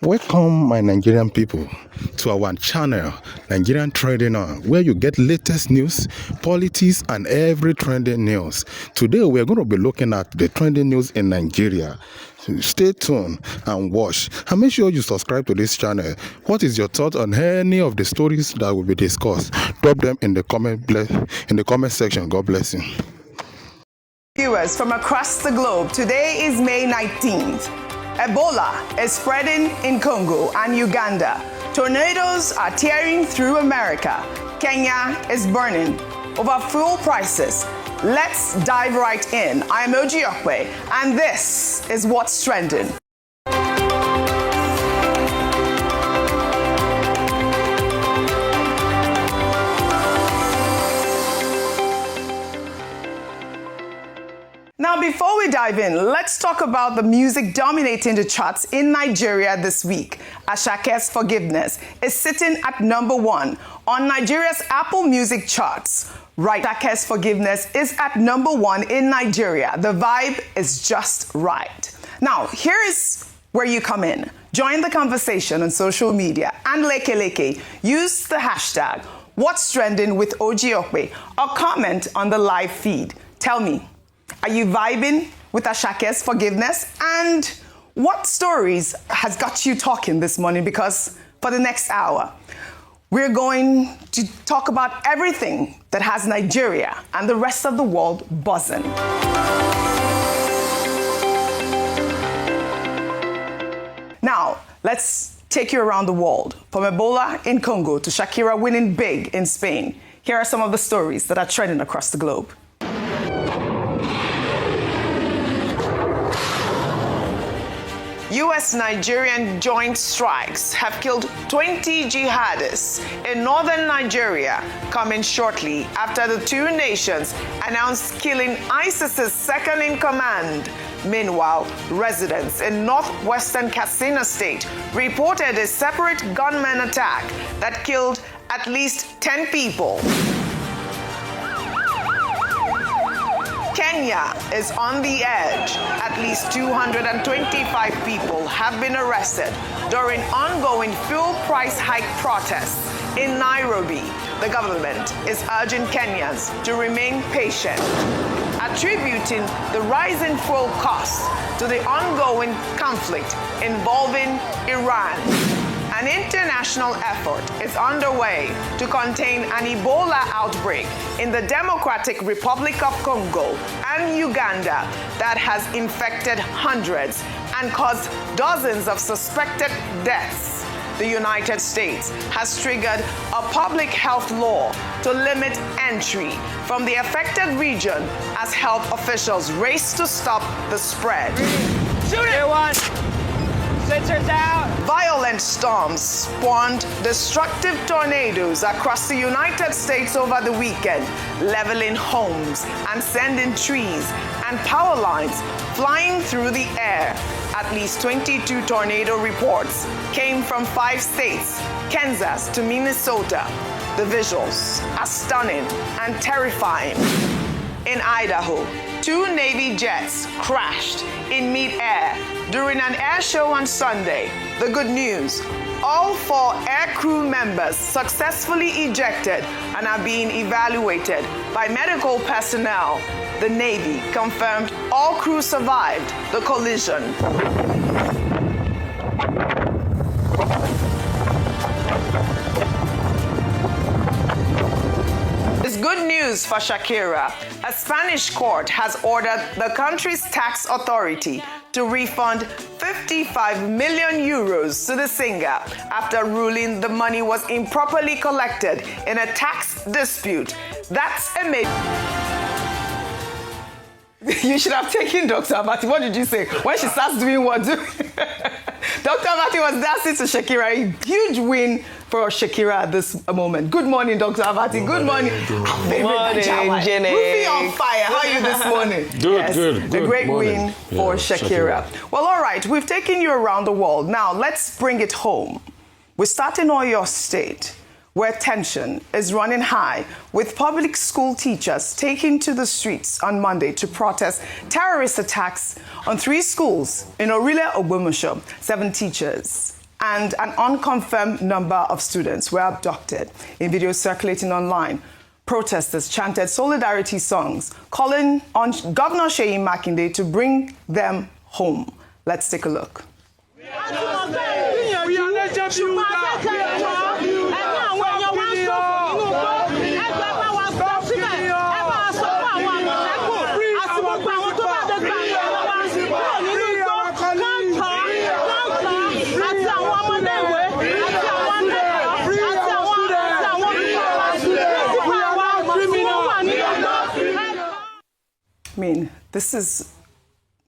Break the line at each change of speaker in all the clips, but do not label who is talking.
Welcome, my Nigerian people, to our channel, Nigerian Trending On, where you get latest news, politics, and every trending news. Today, we're going to be looking at the trending news in Nigeria. Stay tuned and watch. And make sure you subscribe to this channel. What is your thought on any of the stories that will be discussed? Drop them in the comment section. God bless you.
Viewers from across the globe, today is May 19th. Ebola is spreading in Congo and Uganda. Tornadoes are tearing through America. Kenya is burning over fuel prices. Let's dive right in. I'm Yahaya, and this is what's trending. Now, before we dive in, let's talk about the music dominating the charts in Nigeria this week. Ashake's Forgiveness is sitting at #1 on Nigeria's Apple Music charts. Right, Ashake's Forgiveness is at #1 in Nigeria. The vibe is just right. Now, here is where you come in. Join the conversation on social media and leke. Use the hashtag What's Trending with Yahaya or comment on the live feed. Tell me, are you vibing with Ashake's Forgiveness? And what stories has got you talking this morning? Because for the next hour, we're going to talk about everything that has Nigeria and the rest of the world buzzing. Now, let's take you around the world. From Ebola in Congo to Shakira winning big in Spain. Here are some of the stories that are trending across the globe. US-Nigerian joint strikes have killed 20 jihadists in northern Nigeria, coming shortly after the two nations announced killing ISIS's second-in-command. Meanwhile, residents in northwestern Katsina State reported a separate gunman attack that killed at least 10 people. Kenya is on the edge. At least 225 people have been arrested during ongoing fuel price hike protests in Nairobi. The government is urging Kenyans to remain patient, attributing the rising fuel costs to the ongoing conflict involving Iran. An international effort is underway to contain an Ebola outbreak in the Democratic Republic of Congo and Uganda that has infected hundreds and caused dozens of suspected deaths. The United States has triggered a public health law to limit entry from the affected region as health officials race to stop the spread.
Shoot it! Sensors out!
Violent storms spawned destructive tornadoes across the United States over the weekend, leveling homes and sending trees and power lines flying through the air. At least 22 tornado reports came from 5 states, Kansas to Minnesota. The visuals are stunning and terrifying. In Idaho, 2 Navy jets crashed in mid-air during an air show on Sunday. The good news, all 4 air crew members successfully ejected and are being evaluated by medical personnel. The Navy confirmed all crew survived the collision. It's good news for Shakira. A Spanish court has ordered the country's tax authority to refund 55 million euros to the singer after ruling the money was improperly collected in a tax dispute. That's amazing. You should have taken Dr. Abati. What did you say? When she starts doing what? Dr. Abati was dancing to Shakira. A huge win for Shakira at this moment. Good morning, Dr. Abati. Good morning.
Good morning, Jenny.
Ruby on fire. How are you this morning?
Good.
A great
morning.
win for Shakira. Well, all right. We've taken you around the world. Now, let's bring it home. We start in Oyo State, where tension is running high, with public school teachers taking to the streets on Monday to protest terrorist attacks on 3 schools in Orile Ogbomosho. 7 teachers and an unconfirmed number of students were abducted. In videos circulating online, protesters chanted solidarity songs, calling on Governor Seyi Makinde to bring them home. Let's take a look. I mean, this is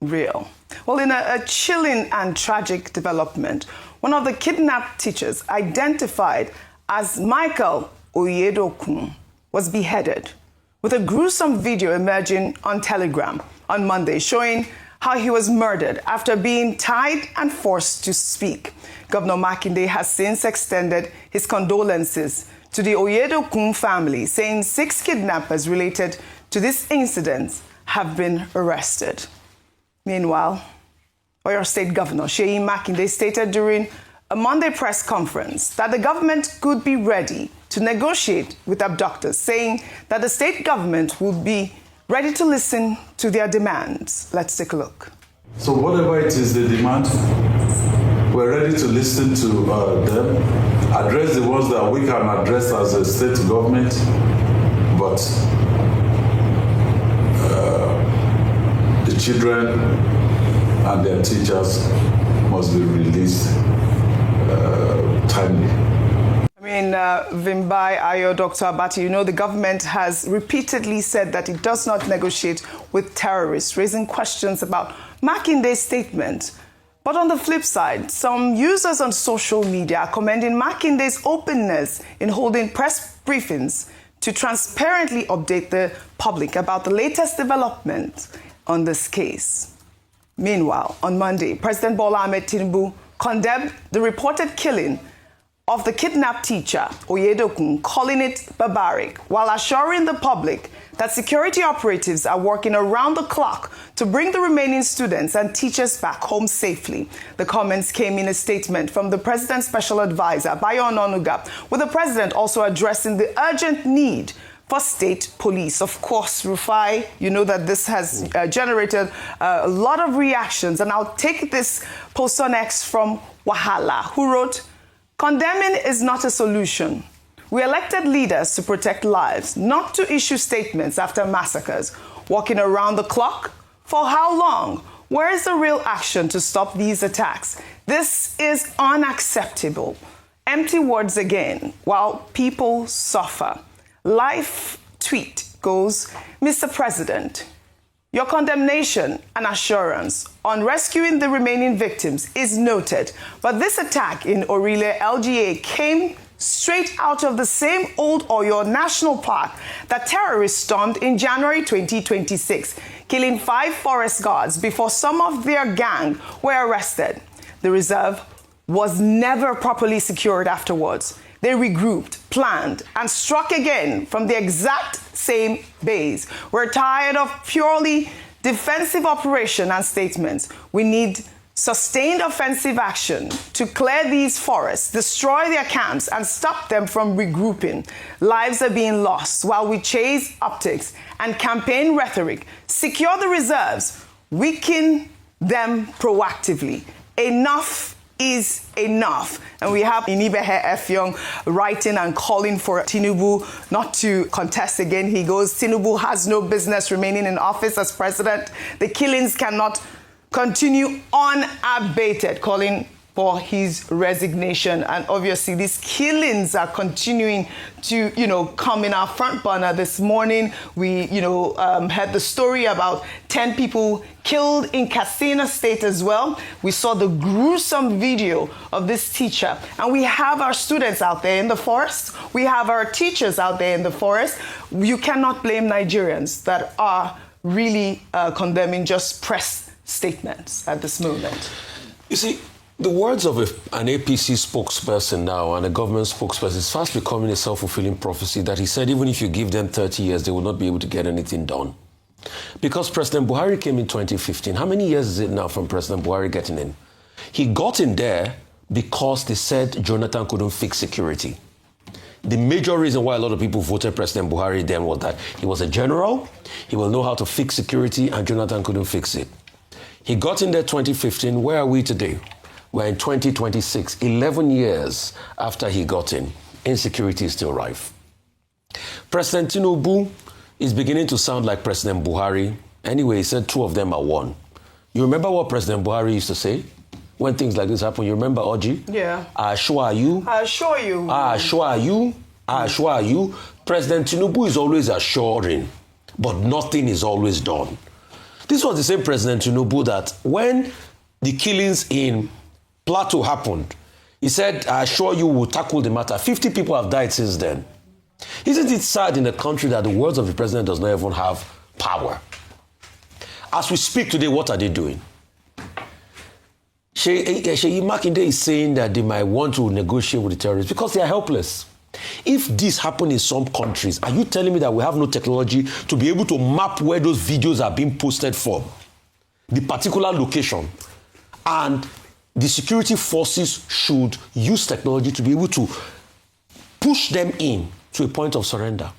real. Well, in a chilling and tragic development, one of the kidnapped teachers, identified as Michael Oyedokun, was beheaded, with a gruesome video emerging on Telegram on Monday showing how he was murdered after being tied and forced to speak. Governor Makinde has since extended his condolences to the Oyedokun family, saying 6 kidnappers related to this incident have been arrested. Meanwhile, Oyo State Governor Seyi Makinde stated during a Monday press conference that the government could be ready to negotiate with abductors, saying that the state government would be ready to listen to their demands. Let's take a look.
So whatever it is they demand, we're ready to listen to them, address the ones that we can address as a state government, but the children and their teachers must be released timely.
I mean, Vimbai, Ayo, Dr. Abati, you know, the government has repeatedly said that it does not negotiate with terrorists, raising questions about Makinde's statement. But on the flip side, some users on social media are commending Makinde's openness in holding press briefings to transparently update the public about the latest development on this case. Meanwhile, on Monday, President Bola Ahmed Tinubu condemned the reported killing of the kidnapped teacher, Oyedokun, calling it barbaric, while assuring the public that security operatives are working around the clock to bring the remaining students and teachers back home safely. The comments came in a statement from the president's special advisor, Bello, with the president also addressing the urgent need for state police. Of course, Rufai, you know that this has generated a lot of reactions. And I'll take this post on X from Wahala, who wrote, "Condemning is not a solution. We elected leaders to protect lives, not to issue statements after massacres. Walking around the clock? For how long? Where is the real action to stop these attacks? This is unacceptable." Empty words again, while people suffer. Life tweet goes, "Mr. President, your condemnation and assurance on rescuing the remaining victims is noted, but this attack in Orile, LGA came straight out of the same old Oyo National Park that terrorists stormed in January 2026, killing 5 forest guards before some of their gang were arrested. The reserve was never properly secured afterwards. They regrouped, planned, and struck again from the exact same base. We're tired of purely defensive operation and statements. We need sustained offensive action to clear these forests, destroy their camps, and stop them from regrouping. Lives are being lost while we chase optics and campaign rhetoric. Secure the reserves, weaken them proactively. Enough is enough. And we have Inibehe Effiong writing and calling for Tinubu not to contest again. He goes, "Tinubu has no business remaining in office as president. The killings cannot continue unabated," calling for his resignation. And obviously, these killings are continuing to, come in our front burner. This morning, we, heard the story about 10 people killed in Katsina State as well. We saw the gruesome video of this teacher. And we have our students out there in the forest. We have our teachers out there in the forest. You cannot blame Nigerians that are really condemning just press statements at this moment.
You see, the words of an APC spokesperson now and a government spokesperson is fast becoming a self-fulfilling prophecy that he said even if you give them 30 years, they will not be able to get anything done. Because President Buhari came in 2015. How many years is it now from President Buhari getting in? He got in there because they said Jonathan couldn't fix security. The major reason why a lot of people voted President Buhari then was that he was a general, he will know how to fix security, and Jonathan couldn't fix it. He got in there 2015. Where are we today? We're in 2026, 11 years after he got in. Insecurity is still rife. President Tinubu is beginning to sound like President Buhari. Anyway, he said two of them are one. You remember what President Buhari used to say when things like this happen? You remember, Oji?
Yeah.
I assure you.
I assure you.
I assure you. I assure you. President Tinubu is always assuring, but nothing is always done. This was the same President Tinubu that when the killings in Plateau happened, he said, I assure you we'll tackle the matter. 50 people have died since then. Isn't it sad in a country that the words of the president does not even have power? As we speak today, what are they doing? Sheyi Makinde is saying that they might want to negotiate with the terrorists because they are helpless. If this happened in some countries, are you telling me that we have no technology to be able to map where those videos are being posted from, the particular location, and the security forces should use technology to be able to push them in to a point of surrender?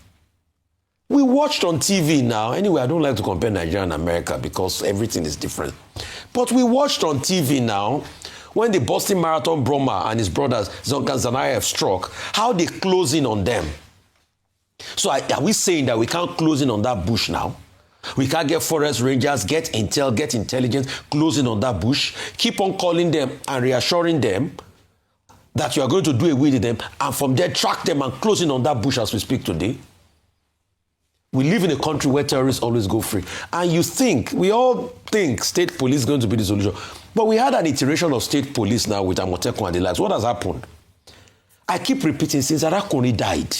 We watched on TV now. Anyway, I don't like to compare Nigeria and America because everything is different. But we watched on TV now when the Boston Marathon Broma and his brothers Zanayev struck, how they close in on them. So are we saying that we can't close in on that bush now? We can't get forest rangers, get intel, get intelligence, closing on that bush, keep on calling them and reassuring them that you are going to do away with them, and from there track them and closing on that bush as we speak today? We live in a country where terrorists always go free. And we all think state police is going to be the solution. But we had an iteration of state police now with Amotekun and the likes. What has happened? I keep repeating, since Arakoni died,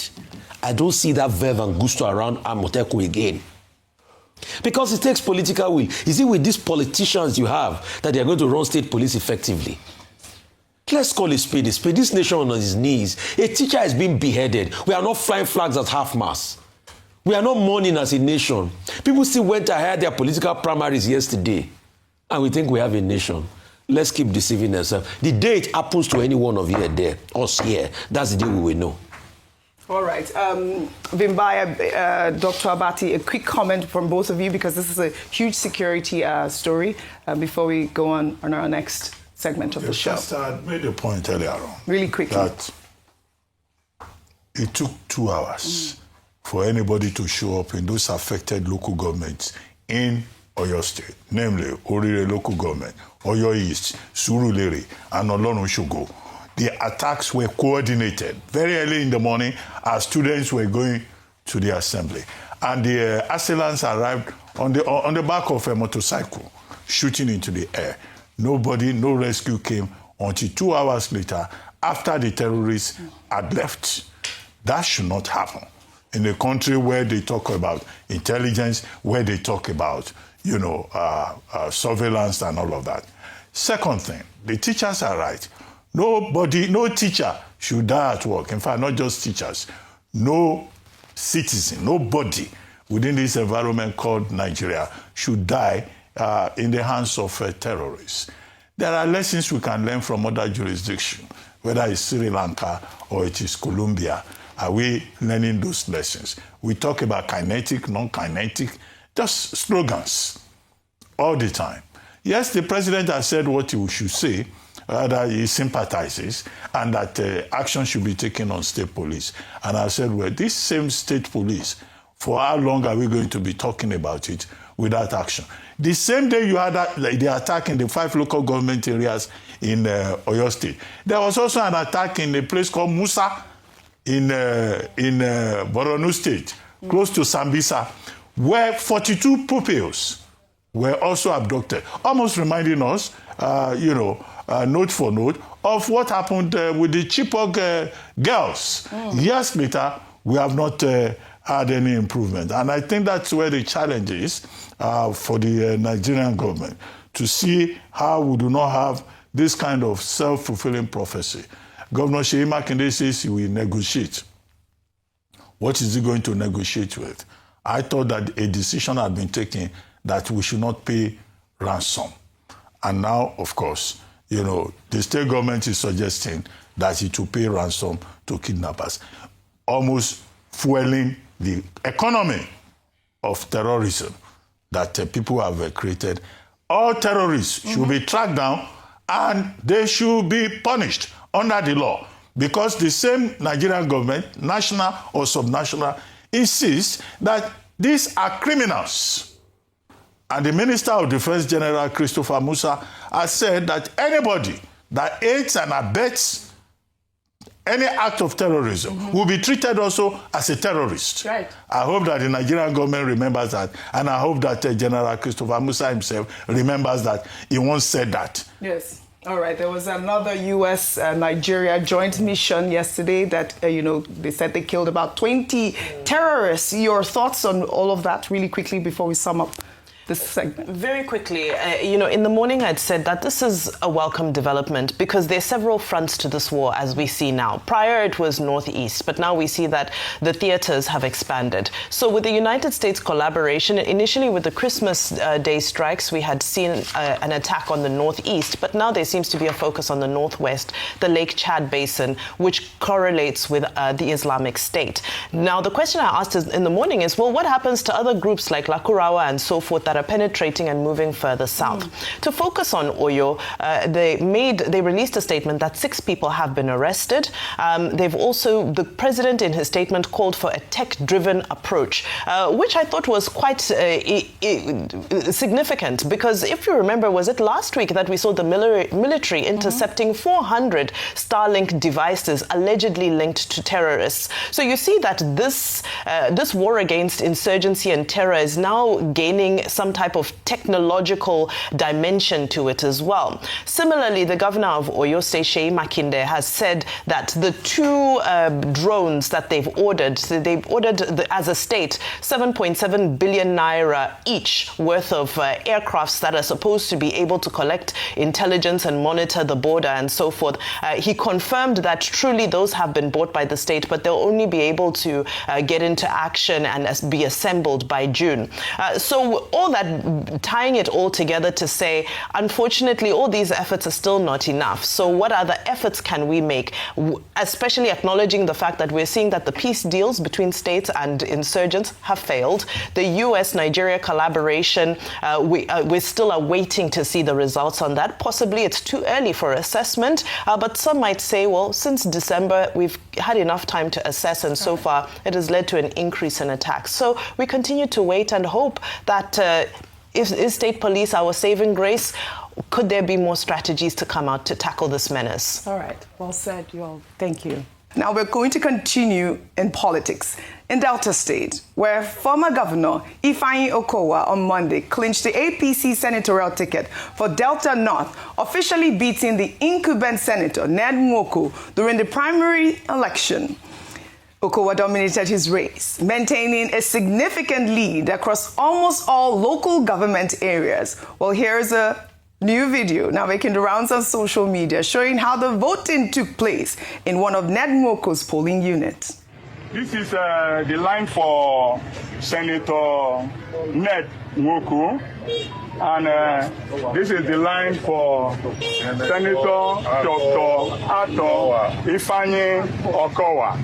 I don't see that verve and gusto around Amotekun again. Because it takes political will. Is it with these politicians you have that they are going to run state police effectively? Let's call a spade a spade. This nation on its knees. A teacher is being beheaded. We are not flying flags at half-mast. We are not mourning as a nation. People still went ahead their political primaries yesterday, and we think we have a nation. Let's keep deceiving ourselves. The day it happens to any one of you there, us here, that's the day we will know.
All right. Vimbaya, Dr. Abati, a quick comment from both of you, because this is a huge security story, before we go on our next segment of the show.
I made a point earlier on.
Really quickly.
That it took 2 hours for anybody to show up in those affected local governments in Oyo State, namely Orire local government, Oyo East, Surulere, and Olorun-Shogo. The attacks were coordinated very early in the morning as students were going to the assembly. And the assailants arrived on the back of a motorcycle, shooting into the air. No rescue came until 2 hours later, after the terrorists had left. That should not happen in a country where they talk about intelligence, where they talk about, surveillance and all of that. Second thing, the teachers are right. No teacher should die at work. In fact, not just teachers. No citizen, nobody within this environment called Nigeria should die in the hands of terrorists. There are lessons we can learn from other jurisdictions, whether it's Sri Lanka or it is Colombia. Are we learning those lessons? We talk about kinetic, non-kinetic, just slogans all the time. Yes, the president has said what he should say, that he sympathizes, and that action should be taken on state police. And I said, well, this same state police, for how long are we going to be talking about it without action? The same day you had the attack in the 5 local government areas in Oyo State, there was also an attack in a place called Musa in Borno State, close to Sambisa, where 42 pupils were also abducted, almost reminding us, note for note, of what happened with the Chibok girls. Years later, we have not had any improvement. And I think that's where the challenge is for the Nigerian government, to see how we do not have this kind of self-fulfilling prophecy. Governor Sheyi Makinde says he will negotiate. What is he going to negotiate with? I thought that a decision had been taken that we should not pay ransom. And now, of course, the state government is suggesting that it will pay ransom to kidnappers, almost fueling the economy of terrorism that people have created. All terrorists should be tracked down and they should be punished under the law, because the same Nigerian government, national or subnational, insists that these are criminals. And the Minister of Defense General Christopher Musa has said that anybody that aids and abets any act of terrorism will be treated also as a terrorist.
Right.
I hope that the Nigerian government remembers that, and I hope that General Christopher Musa himself remembers that he once said that.
Yes. All right. There was another U.S.-Nigeria joint mission yesterday that, they said they killed about 20 terrorists. Your thoughts on all of that really quickly before we sum up this segment?
Very quickly, in the morning I'd said that this is a welcome development because there are several fronts to this war as we see now. Prior it was northeast, but now we see that the theaters have expanded. So with the United States collaboration, initially with the Christmas Day strikes, we had seen an attack on the northeast, but now there seems to be a focus on the northwest, the Lake Chad Basin, which correlates with the Islamic State. Now, the question I asked in the morning is, well, what happens to other groups like Lakurawa and so forth that are penetrating and moving further south? To focus on Oyo, they released a statement that 6 people have been arrested. The president in his statement called for a tech-driven approach, which I thought was quite significant, because if you remember, was it last week that we saw the military intercepting 400 Starlink devices allegedly linked to terrorists? So you see that this war against insurgency and terror is now gaining some type of technological dimension to it as well. Similarly, the governor of Oyo, Seyi Makinde, has said that the 2 drones that they've ordered as a state 7.7 billion naira each worth of aircrafts that are supposed to be able to collect intelligence and monitor the border and so forth. He confirmed that truly those have been bought by the state, but they'll only be able to get into action and be assembled by June. So all that, tying it all together to say, unfortunately, all these efforts are still not enough. So what other efforts can we make, especially acknowledging the fact that we're seeing that the peace deals between states and insurgents have failed? The U.S.-Nigeria collaboration, we're still awaiting to see the results on that. Possibly it's too early for assessment, but some might say, well, since December, we've had enough time to assess, and so far it has led to an increase in attacks. So we continue to wait and hope that is state police our saving grace? Could there be more strategies to come out to tackle this menace?
All right. Well said, you all. Thank you. Now we're going to continue in politics. In Delta State, where former Governor Ifeanyi Okowa on Monday clinched the APC senatorial ticket for Delta North, officially beating the incumbent senator Ned Nwoko during the primary election. Okowa dominated his race, maintaining a significant lead across almost all local government areas. Well, here's a new video now making the rounds on social media showing how the voting took place in one of Ned Nwoko's polling units.
This is the line for Senator Ned Nwoko, and this is the line for Senator Dr. Ato Ifeanyi Okowa.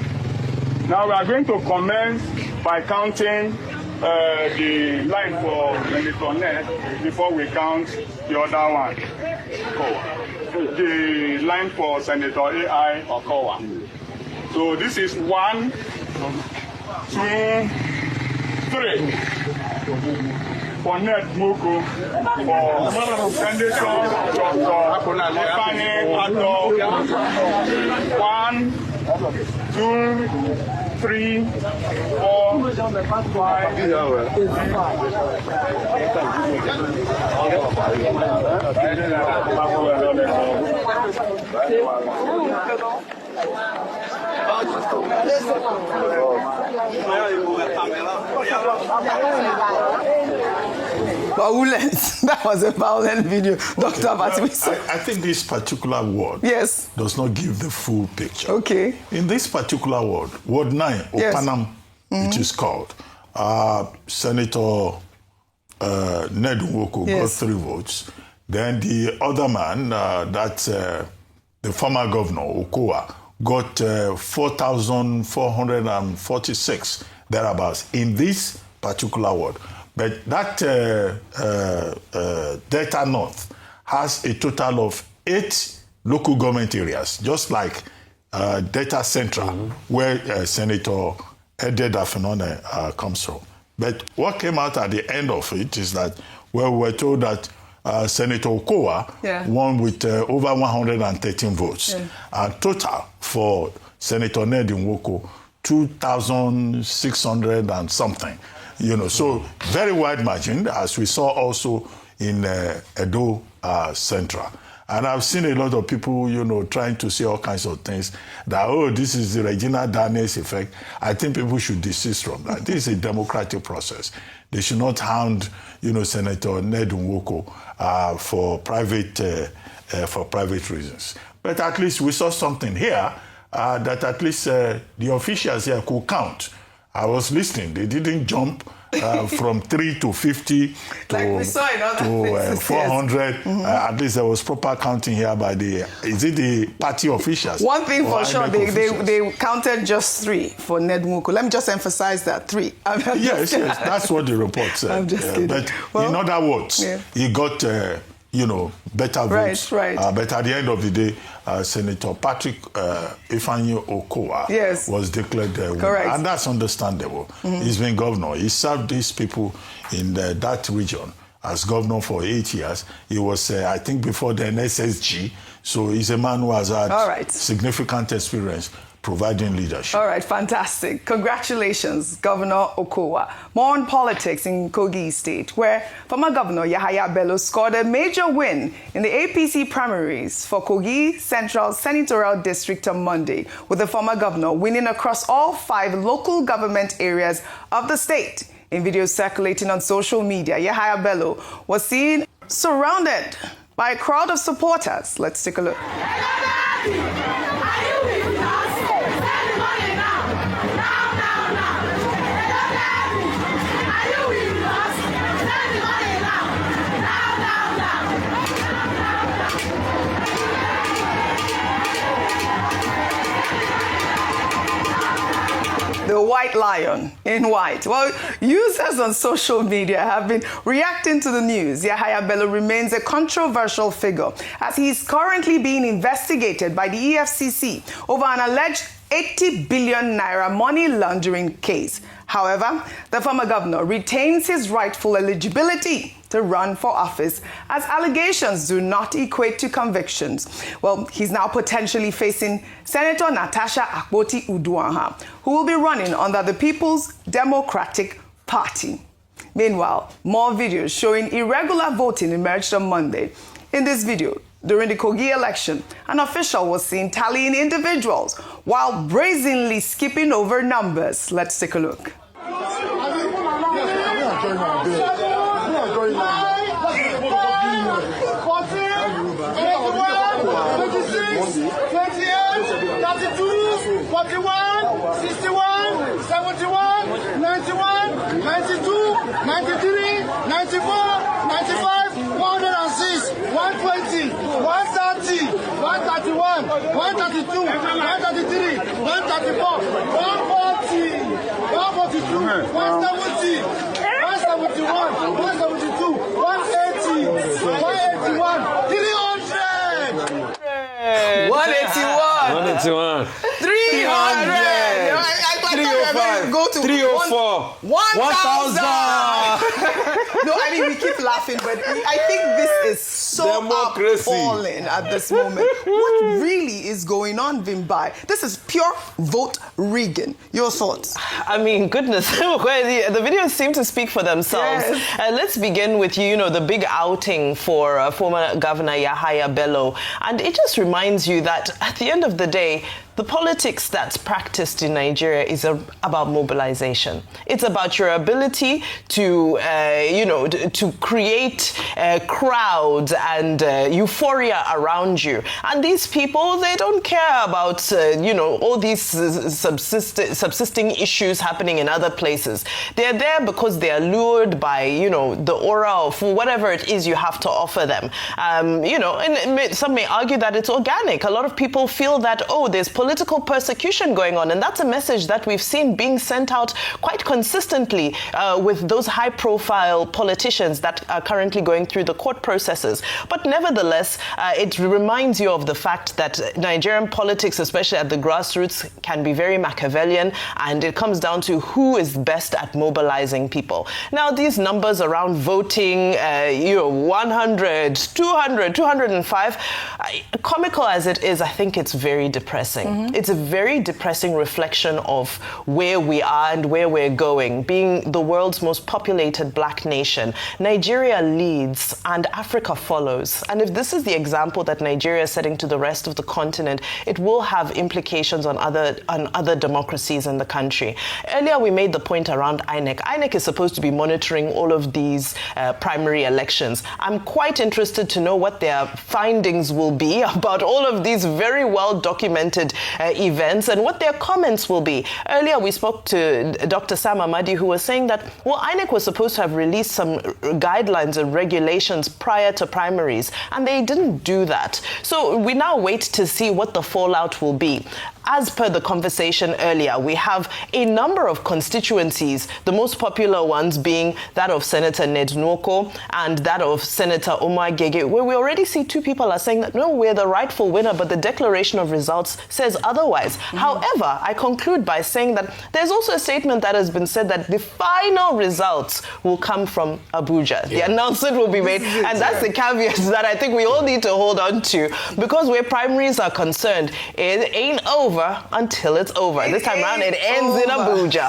Now we are going to commence by counting the line for Senator Ned before we count the other one. The line for Senator AI Okowa. So this is 1, 2, 3. For Ned Nwoko, for Senator Dr. Ifeanyi Ato. 1, 2, 3, 4, 5.
Violence. That was a violent video, Dr. Abatwisa.
I think this particular word does not give the full picture.
Okay.
In this particular word, Ward 9, Opanam, it is called, Senator Ned Nwoko got 3 votes. Then the other man, the former governor, Okowa, got 4,446 thereabouts in this particular ward. But that Delta North has a total of 8 local government areas, just like Delta Central, where Senator Ede Dafinone comes from. But what came out at the end of it is that we were told that Senator Okowa won with over 113 votes. And total for Senator Ned Nwoko, 2,600 and something. So very wide margin, as we saw also in Edo Central. And I've seen a lot of people, trying to say all kinds of things that, this is the Regina Daniels effect. I think people should desist from that. This is a democratic process. They should not hound, Senator Ned Nwoko for private reasons. But at least we saw something here that at least the officials here could count. I was listening. They didn't jump from 3 to 50 to,
like we saw in other
400. Yes. At least there was proper counting here by the party officials.
One thing for sure, they counted just 3 for Ned Nwoko. Let me just emphasize that, 3.
Yes, that's what the report said.
I'm just kidding.
But in other words, he got better votes.
Right.
But at the end of the day, Senator Patrick Ifeanyi Okowa was declared winner. And that's understandable. He's been governor. He served these people in that region as governor for 8 years. He was, I think, before the SSG. So he's a man who has had significant experience providing leadership.
All right, fantastic. Congratulations, Governor Okowa. More on politics in Kogi State, where former Governor Yahaya Bello scored a major win in the APC primaries for Kogi Central Senatorial District on Monday, with the former governor winning across all 5 local government areas of the state. In videos circulating on social media, Yahaya Bello was seen surrounded by a crowd of supporters. Let's take a look. The white lion in white. Well, users on social media have been reacting to the news. Yahaya Bello remains a controversial figure as he is currently being investigated by the EFCC over an alleged 80 billion naira money laundering case. However, the former governor retains his rightful eligibility to run for office, as allegations do not equate to convictions. Well, he's now potentially facing Senator Natasha Akpoti-Uduaghan, who will be running under the People's Democratic Party. Meanwhile, more videos showing irregular voting emerged on Monday. In this video, during the Kogi election, an official was seen tallying individuals while brazenly skipping over numbers. Let's take a look. Go to 304, 1,000. No, I mean, we keep laughing, but I think this is so appalling at this moment. What really is going on, Vimbai? This is pure vote rigging. Your thoughts?
I mean, goodness, the videos seem to speak for themselves.
Yes.
Let's begin with, the big outing for former Governor Yahaya Bello. And it just reminds you that at the end of the day, the politics that's practiced in Nigeria is a about mobilization. It's about your ability to, to create crowds and euphoria around you. And these people, they don't care about, all these subsisting issues happening in other places. They're there because they are lured by, the aura of whatever it is you have to offer them. And some may argue that it's organic. A lot of people feel that, there's political persecution going on, and that's a message that we've seen being sent out quite consistently with those high-profile politicians that are currently going through the court processes. But nevertheless, it reminds you of the fact that Nigerian politics, especially at the grassroots, can be very Machiavellian, and it comes down to who is best at mobilizing people. Now, these numbers around voting, 100, 200, 205, comical as it is, I think it's very depressing. Mm-hmm. It's a very depressing reflection of where we are and where we're going. Being the world's most populated black nation, Nigeria leads and Africa follows. And if this is the example that Nigeria is setting to the rest of the continent, it will have implications on other democracies in the country. Earlier, we made the point around INEC. INEC is supposed to be monitoring all of these primary elections. I'm quite interested to know what their findings will be about all of these very well-documented events and what their comments will be. Earlier, we spoke to Dr. Sam Amadi, who was saying that, INEC was supposed to have released some guidelines and regulations prior to primaries, and they didn't do that. So we now wait to see what the fallout will be. As per the conversation earlier, we have a number of constituencies, the most popular ones being that of Senator Ned Nwoko and that of Senator Omar Gege, where we already see two people are saying that, no, we're the rightful winner, but the declaration of results says otherwise. Mm-hmm. However, I conclude by saying that there's also a statement that has been said that the final results will come from Abuja. Yeah. The announcement will be made, and that's the caveat that I think we all need to hold on to, because where primaries are concerned, it ain't over until it's over. This time around, it ends in Abuja.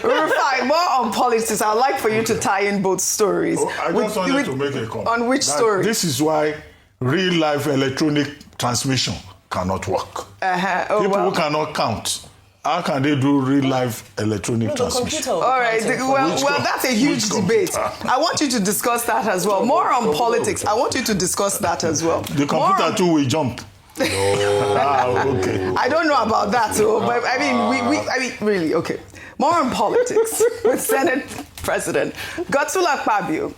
Rufai, more on politics. I'd like for you to tie in both stories.
I just wanted to make a comment.
On which story?
This is why real-life electronic transmission cannot work. People who cannot count, how can they do real-life electronic transmission?
All right. Well, that's a huge debate. I want you to discuss that as well. More on politics. I want you to discuss that as well.
The computer too will jump. No. Okay.
I don't know about that, but I mean, really, okay. More on politics with Senate President President Akpabio,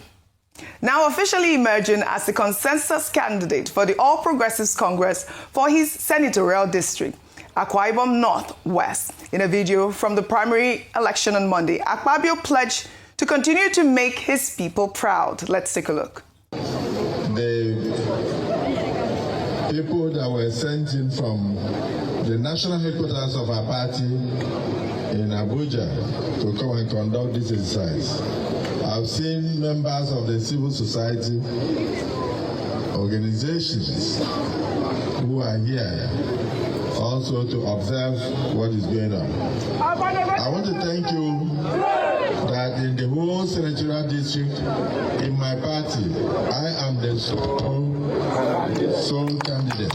now officially emerging as the consensus candidate for the All Progressives Congress for his senatorial district, Akwa Ibom North West. In a video from the primary election on Monday, Akpabio pledged to continue to make his people proud. Let's take a look.
The people that were sent in from the national headquarters of our party in Abuja to come and conduct this exercise. I've seen members of the civil society organizations who are here also to observe what is going on. I want to thank you that in the whole senatorial district in my party, I am the sole candidate.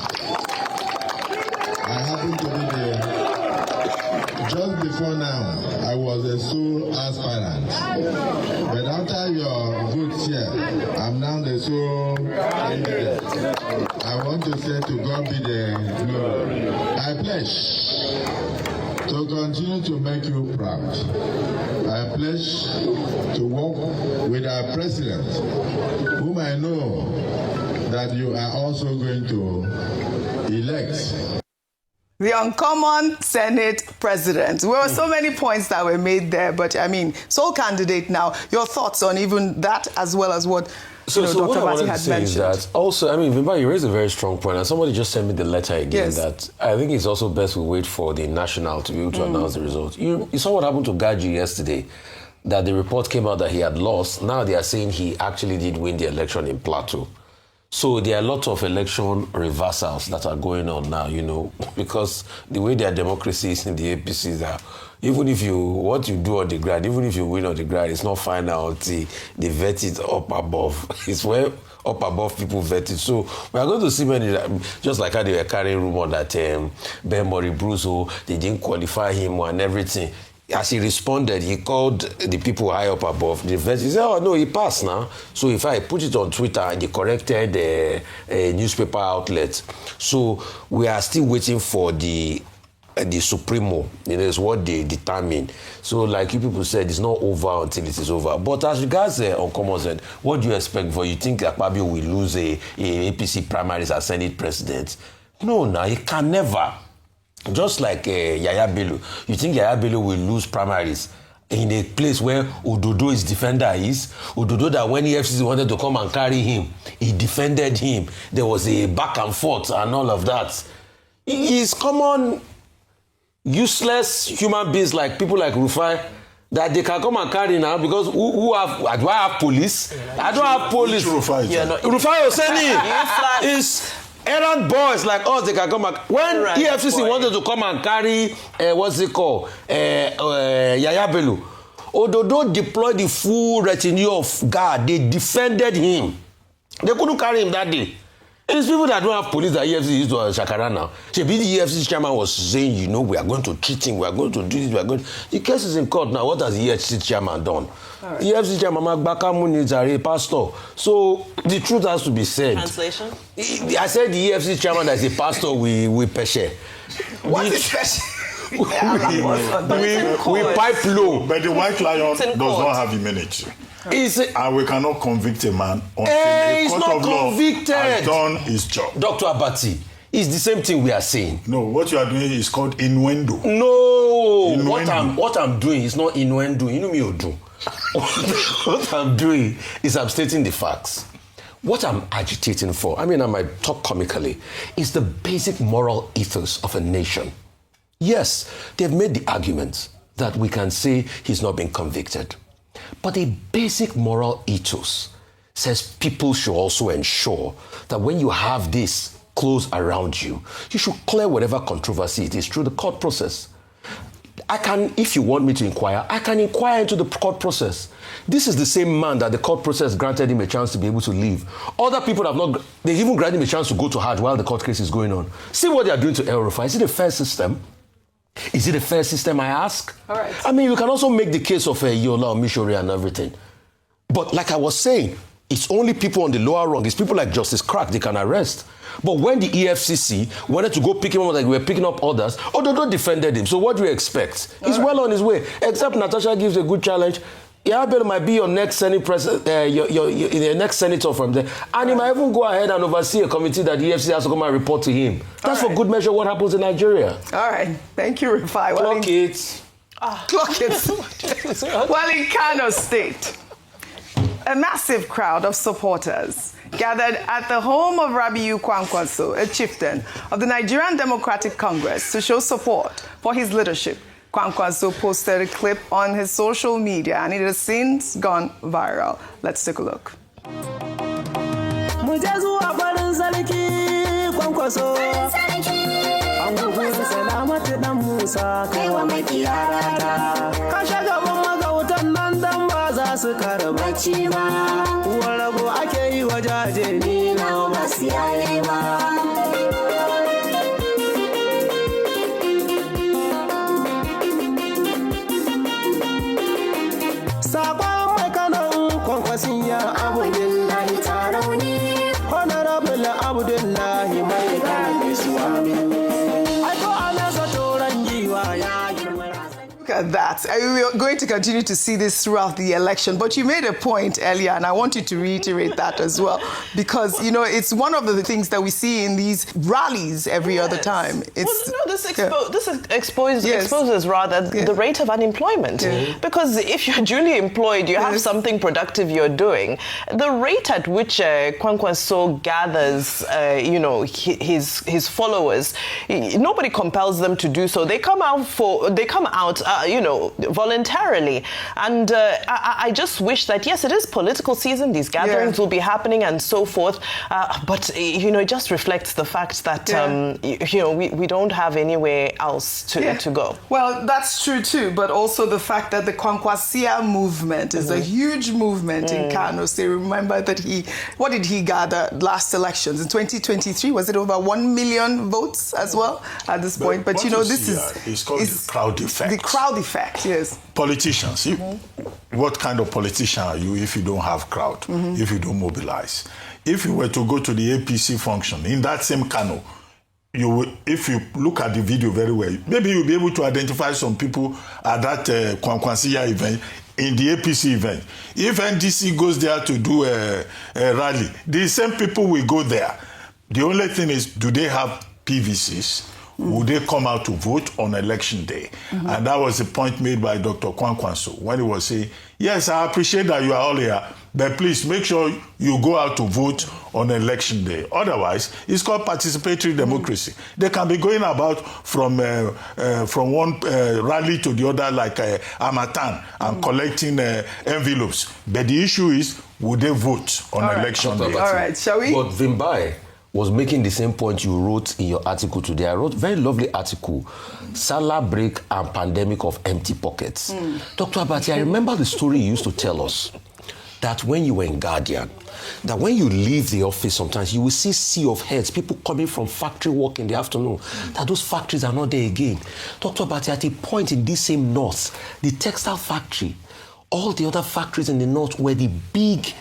I happen to be there. Just before now, I was a sole aspirant. But after your votes here, I'm now the sole candidate. I want to say to God be the glory. I pledge to continue to make you proud. I pledge to work with our president, whom I know that you are also going to elect.
The uncommon Senate president. There were so many points that were made there, but I mean, sole candidate now. Your thoughts on even that as well as what
So
Dr.
what I wanted
had
to say
mentioned.
is that also, I mean, Vimba, you raised a very strong point, and somebody just sent me the letter again.
Yes.
That I think it's also best we wait for the national to be able to announce the results. You saw what happened to Gaji yesterday, that the report came out that he had lost. Now they are saying he actually did win the election in Plateau. So there are a lot of election reversals that are going on now, you know, because the way their democracy is in the APC is that even if what you do on the ground, even if you win on the ground, it's not final until they vet it up above. It's where up above people vetted. So we are going to see many, just like how they were carrying rumor that Ben Bruzo, they didn't qualify him and everything. As he responded, he called the people high up above the vet. He said, oh, no, he passed now. So if I put it on Twitter and they corrected a newspaper outlet. So we are still waiting for the Supremo, is what they determine. So like you people said, it's not over until it is over. But as regards Uncommon Z, what do you expect for? You think Akpabio will lose a APC primaries as Senate president? No, he can never. Just like Yahaya Bello. You think Yahaya Bello will lose primaries in a place where Ododo his defender is? Ododo, that when EFCC wanted to come and carry him, he defended him. There was a back and forth and all of that. It's common, useless human beings like people like Rufai that they can come and carry now because do I have police? I don't have police.
Rufai
Oseni is errand boys like us, they can come and... When EFCC wanted to come and carry, Yahaya Bello, Ododo deployed the full retinue of guard. They defended him. They couldn't carry him that day. It's people that don't have police that EFCC used to Shakara now. The EFCC chairman was saying, we are going to treat him, we are going to do this, we are going to... The case is in court now. What has the EFCC chairman done? Right. The EFCC chairman, Bakamu is a pastor. So the truth has to be said.
Translation?
I said the EFCC chairman that is a pastor, we peshe.
What is peshe?
We pipe low.
But the white lion does not have immunity. And we cannot convict a man until a court of law has done his job.
Dr. Abati, it's the same thing we are saying.
No, what you are doing is called innuendo.
No, innuendo. What I'm doing is not innuendo. You know me, Odu. What I'm doing is I'm stating the facts. What I'm agitating for, I might talk comically, is the basic moral ethos of a nation. Yes, they've made the argument that we can say he's not been convicted. But a basic moral ethos says people should also ensure that when you have this close around you, you should clear whatever controversy it is through the court process. If you want me to inquire, I can inquire into the court process. This is the same man that the court process granted him a chance to be able to leave. Other people have not, they even granted him a chance to go to Hajj while the court case is going on. See what they are doing to El Rufai. Is it a fair system? Is it a fair system, I ask?
All right.
You can also make the case of Yola, Mishori and everything. But like I was saying, it's only people on the lower rung. It's people like Justice Crack they can arrest. But when the EFCC wanted to go pick him up like we were picking up others, Ododo defended him. So what do you expect? He's well on his way. Except Natasha gives a good challenge. Yahaya Bello might be your next Senate president, your next senator from there. And he might even go ahead and oversee a committee that the EFCC has to come and report to him. That's for good measure what happens in Nigeria.
All right. Thank you, Rufai.
Clock it.
Clock it. Well, in Kano State, a massive crowd of supporters gathered at the home of Rabiu Kwankwaso, a chieftain of the Nigerian Democratic Congress, to show support for his leadership. Kwankwaso posted a clip on his social media and it has since gone viral. Let's take a look. Look at that. We are going to continue to see this throughout the election, but you made a point earlier, and I want you to reiterate that as well, because, it's one of the things that we see in these rallies every other time.
This exposes rather the rate of unemployment, because if you're duly employed, you have something productive you're doing. The rate at which Kwankwaso gathers, his followers, nobody compels them to do so. They come out voluntarily. And I just wish that, yes, it is political season. These gatherings will be happening and so forth. But, it just reflects the fact that, we don't have anywhere else to go.
Well, that's true too. But also the fact that the Kwankwasia movement is a huge movement in Kano. So remember that what did he gather last elections? In 2023, was it over 1 million votes as well at this point? But this
it's called the crowd effect.
The crowd effect, yes.
Politicians, what kind of politician are you if you don't have crowd, if you don't mobilize? If you were to go to the APC function in that same Kano, if you look at the video very well, maybe you'll be able to identify some people at that Kwankwasia event, in the APC event. If NDC goes there to do a rally, the same people will go there. The only thing is, do they have PVCs? Would they come out to vote on election day? And that was the point made by Dr. Kwankwanso when he was saying, yes, I appreciate that you are all here, but please make sure you go out to vote on election day. Otherwise, it's called participatory democracy. They can be going about from one rally to the other like Amatan and collecting envelopes. But the issue is, would they vote on election day?
All right, shall we?
But Vimbai was making the same point you wrote in your article today. I wrote a very lovely article, Salah Break and Pandemic of Empty Pockets. Dr. Abati, I remember the story you used to tell us, that when you were in Guardian, that when you leave the office sometimes, you will see sea of heads, people coming from factory work in the afternoon, that those factories are not there again. Dr. Abati, at a point in this same north, the textile factory, all the other factories in the north were the big,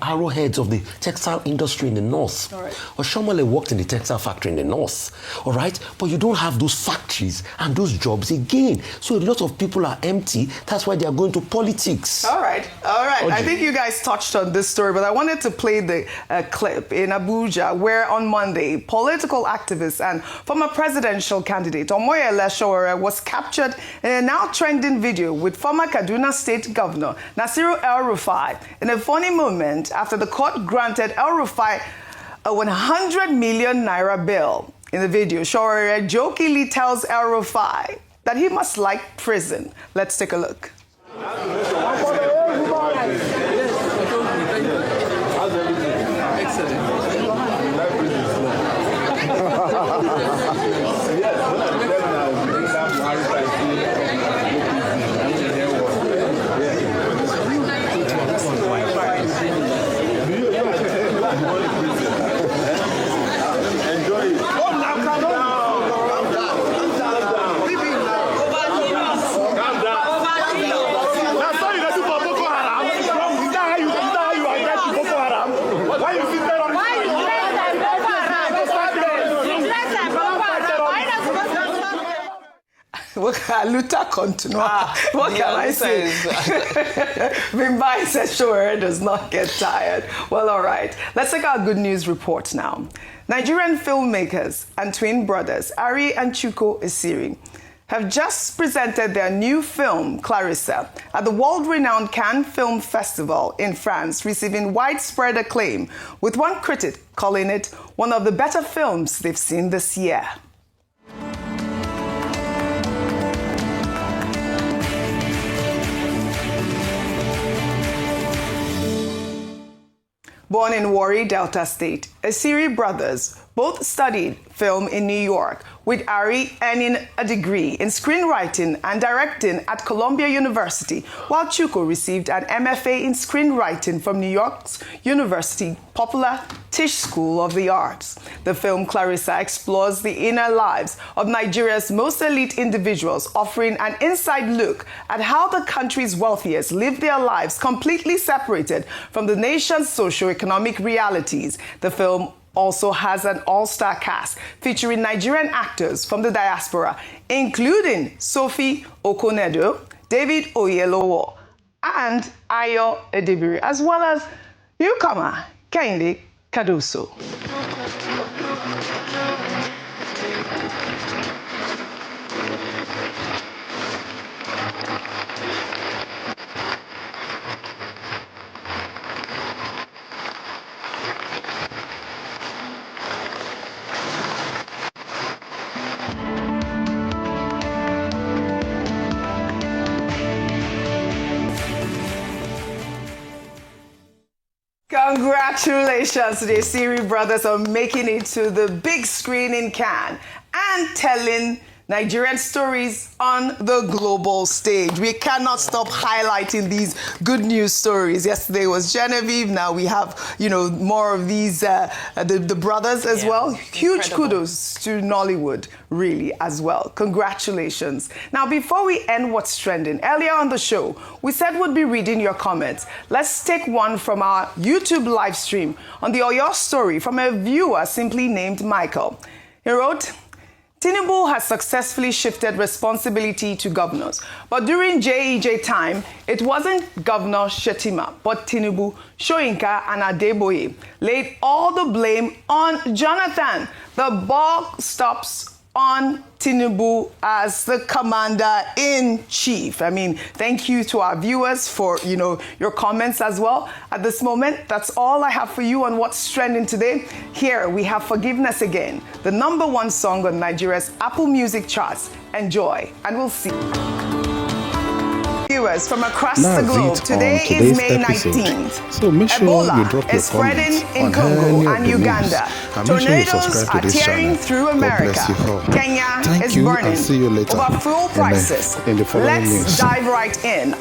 arrowheads of the textile industry in the north.
All right.
Oshomole worked in the textile factory in the north, all right? But you don't have those factories and those jobs again. So a lot of people are empty. That's why they are going to politics.
All right.
Oji.
I think you guys touched on this story, but I wanted to play the clip in Abuja where on Monday, political activist and former presidential candidate Omoyele Sowore was captured in a now trending video with former Kaduna State Governor Nasiru El-Rufai in a funny moment after the court granted El-Rufai a 100 million naira bail. In the video, Sowore jokingly tells El-Rufai that he must like prison. Let's take a look. Luta continua. What can I say? Vimbai says Sowore does not get tired. Well, all right. Let's take our good news report now. Nigerian filmmakers and twin brothers Ari and Chuko Esiri have just presented their new film, Clarissa, at the world-renowned Cannes Film Festival in France, receiving widespread acclaim, with one critic calling it one of the better films they've seen this year. Born in Warri, Delta State, Esiri brothers both studied film in New York, with Ari earning a degree in screenwriting and directing at Columbia University, while Chuko received an MFA in screenwriting from New York's University Popular Tisch School of the Arts. The film Clarissa explores the inner lives of Nigeria's most elite individuals, offering an inside look at how the country's wealthiest live their lives completely separated from the nation's socio-economic realities. The film also has an all-star cast featuring Nigerian actors from the diaspora, including Sophie Okonedo, David Oyelowo, and Ayo Edebiri, as well as newcomer Kehinde Cardoso. Congratulations to the Siri brothers on making it to the big screen in Cannes and telling Nigerian stories on the global stage. We cannot stop highlighting these good news stories. Yesterday was Genevieve. Now we have, more of these, the brothers as well. Huge kudos to Nollywood, really, as well. Congratulations. Now, before we end What's Trending, earlier on the show, we said we'd be reading your comments. Let's take one from our YouTube live stream on the Oyo story from a viewer simply named Michael. He wrote, Tinubu has successfully shifted responsibility to governors. But during JEJ time, it wasn't Governor Shetima, but Tinubu, Soyinka, and Adeboye laid all the blame on Jonathan. The ball stops on Tinubu as the commander-in-chief. I mean, thank you to our viewers for, your comments as well. At this moment, that's all I have for you on What's Trending today. Here, we have Forgiveness Again, the #1 song on Nigeria's Apple Music charts. Enjoy, and we'll see. Viewers from across the globe, today is May 19th.
So make sure
Ebola
you drop your
is spreading
comments
in
on
Congo
any
and
of the
Uganda.
news. And make sure you
Tornadoes
subscribe
are
to this
tearing
channel.
through
God
America.
bless you all.
Kenya
Thank
is
you,
burning
and see you later
over fuel prices.
in the following
Let's
news.
dive right in.